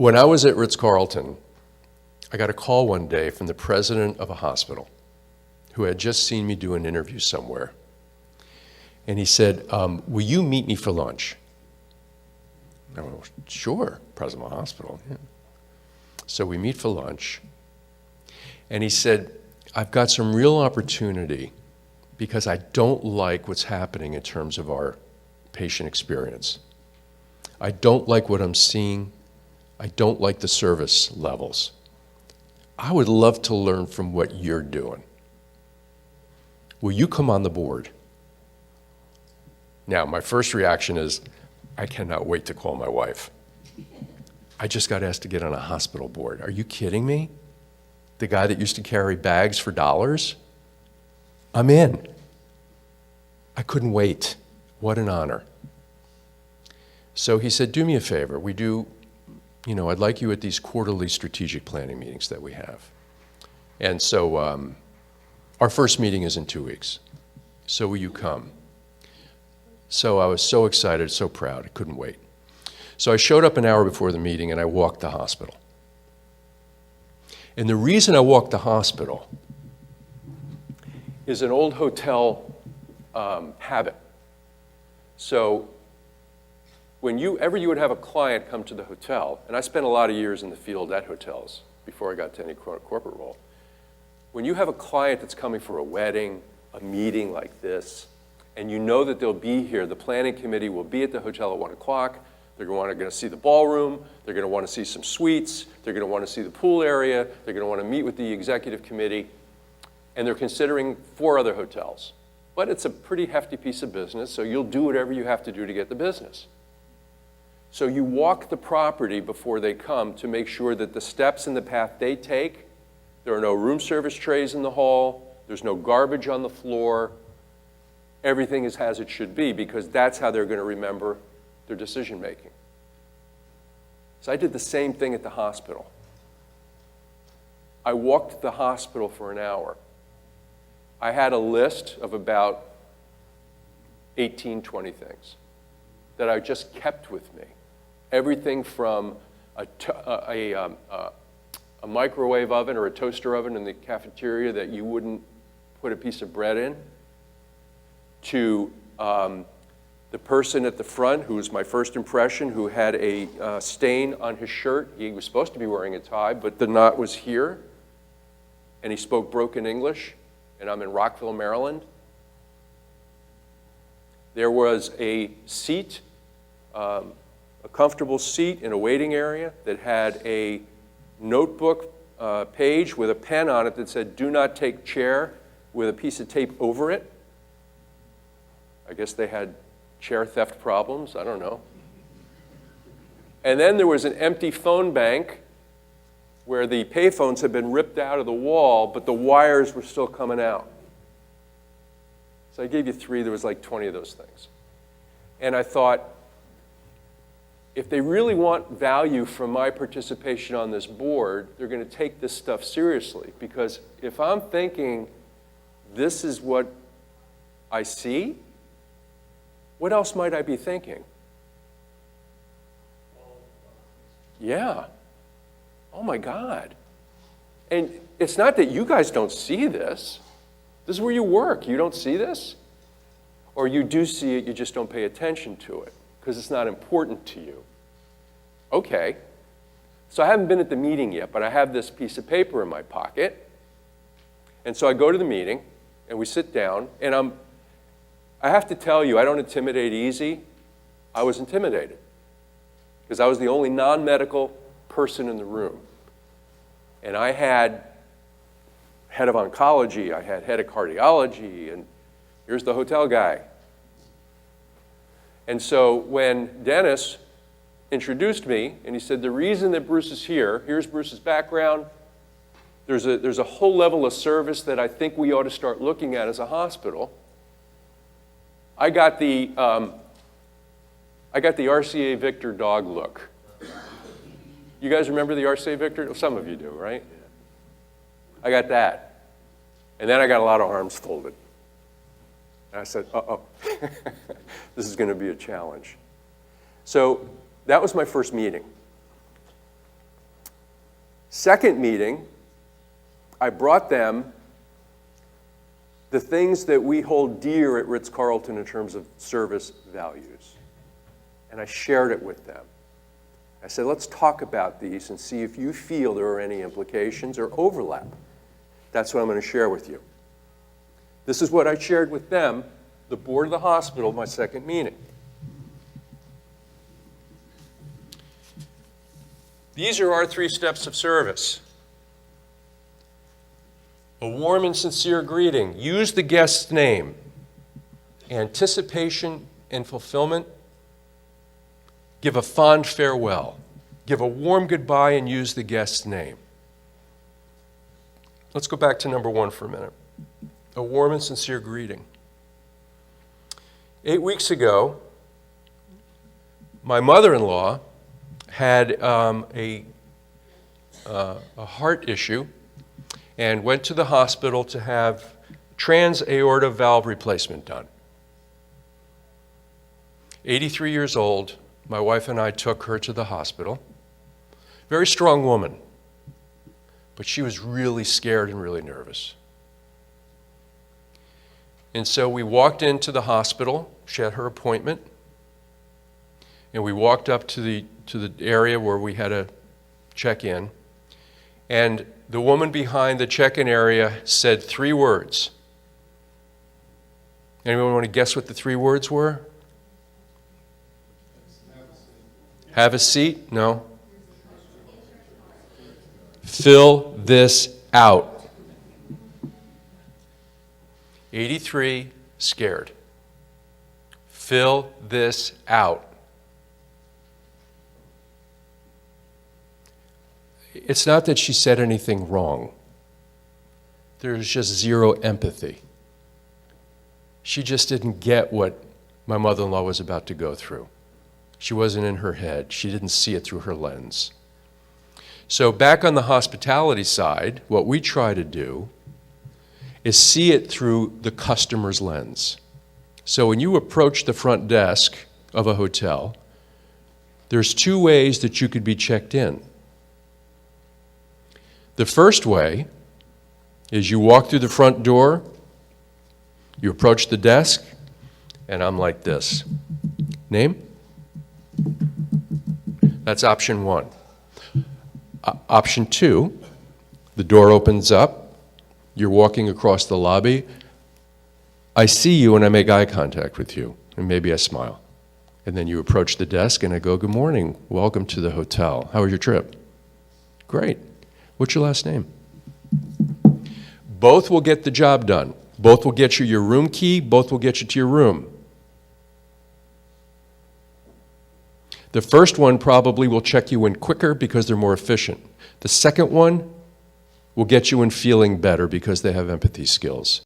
When I was at Ritz-Carlton, I got a call one day from the president of a hospital who had just seen me do an interview somewhere. And he said, will you meet me for lunch? I went, well, sure, president of a hospital. Yeah. So we meet for lunch. And he said, I've got some real opportunity because I don't like what's happening in terms of our patient experience. I don't like what I'm seeing. I don't like the service levels. I would love to learn from what you're doing. Will you come on the board? Now, my first reaction is, I cannot wait to call my wife. I just got asked to get on a hospital board. Are you kidding me? The guy that used to carry bags for dollars? I'm in. I couldn't wait. What an honor. So he said, do me a favor. I'd like you at these quarterly strategic planning meetings that we have. And so our first meeting is in 2 weeks. So will you come? So I was so excited, so proud, I couldn't wait. So I showed up an hour before the meeting and I walked the hospital. And the reason I walked the hospital is an old hotel habit. So whenever you would have a client come to the hotel, and I spent a lot of years in the field at hotels before I got to any corporate role. When you have a client that's coming for a wedding, a meeting like this, and you know that they'll be here, the planning committee will be at the hotel at 1 o'clock, they're going to see the ballroom, they're going to want to see some suites, they're going to want to see the pool area, they're going to want to meet with the executive committee, and they're considering 4 other hotels. But it's a pretty hefty piece of business, so you'll do whatever you have to do to get the business. So you walk the property before they come to make sure that the steps in the path they take, there are no room service trays in the hall, there's no garbage on the floor, everything is as it should be, because that's how they're going to remember their decision making. So I did the same thing at the hospital. I walked the hospital for an hour. I had a list of about 18, 20 things that I just kept with me. Everything from a microwave oven or a toaster oven in the cafeteria that you wouldn't put a piece of bread in, to the person at the front who was my first impression, who had a stain on his shirt. He was supposed to be wearing a tie, but the knot was here, and he spoke broken English, and I'm in Rockville, Maryland. There was a seat, a comfortable seat in a waiting area that had a notebook page with a pen on it that said, "Do not take chair," with a piece of tape over it. I guess they had chair theft problems, I don't know. And then there was an empty phone bank where the payphones had been ripped out of the wall, but the wires were still coming out. So I gave you 3, there was like 20 of those things. And I thought, if they really want value from my participation on this board, they're going to take this stuff seriously. Because if I'm thinking this is what I see, what else might I be thinking? Yeah. Oh my God. And it's not that you guys don't see this. This is where you work. You don't see this? Or you do see it, you just don't pay attention to it because it's not important to you. Okay. So I haven't been at the meeting yet, but I have this piece of paper in my pocket. And so I go to the meeting, and we sit down, and I have to tell you, I don't intimidate easy. I was intimidated because I was the only non-medical person in the room. And I had head of oncology, I had head of cardiology, and here's the hotel guy. And so when Dennis introduced me, and he said, the reason that Bruce is here, here's Bruce's background, there's a whole level of service that I think we ought to start looking at as a hospital. I got the RCA Victor dog look. You guys remember the RCA Victor? Well, some of you do, right? I got that. And then I got a lot of arms folded. And I said, uh-oh, this is going to be a challenge. So that was my first meeting. Second meeting, I brought them the things that we hold dear at Ritz-Carlton in terms of service values. And I shared it with them. I said, let's talk about these and see if you feel there are any implications or overlap. That's what I'm going to share with you. This is what I shared with them, the board of the hospital, my second meeting. These are our 3 steps of service. A warm and sincere greeting. Use the guest's name. Anticipation and fulfillment. Give a fond farewell. Give a warm goodbye and use the guest's name. Let's go back to number 1 for a minute. A warm and sincere greeting. 8 weeks ago, my mother-in-law had a heart issue and went to the hospital to have trans-aorta valve replacement done. 83 years old, my wife and I took her to the hospital. Very strong woman, but she was really scared and really nervous. And so we walked into the hospital. She had her appointment. And we walked up to the area where we had to check in. And the woman behind the check-in area said 3 words. Anyone want to guess what the 3 words were? Have a seat? No. Fill this out. 83, scared. Fill this out. It's not that she said anything wrong. There's just zero empathy. She just didn't get what my mother-in-law was about to go through. She wasn't in her head. She didn't see it through her lens. So back on the hospitality side, what we try to do is see it through the customer's lens. So when you approach the front desk of a hotel, there's 2 ways that you could be checked in. The first way is you walk through the front door, you approach the desk, and I'm like this. Name? That's option 1. Option 2, the door opens up, you're walking across the lobby, I see you and I make eye contact with you, and maybe I smile. And then you approach the desk and I go, good morning, welcome to the hotel. How was your trip? Great. What's your last name? Both will get the job done. Both will get you your room key, both will get you to your room. The first one probably will check you in quicker because they're more efficient. The second one will get you in feeling better because they have empathy skills.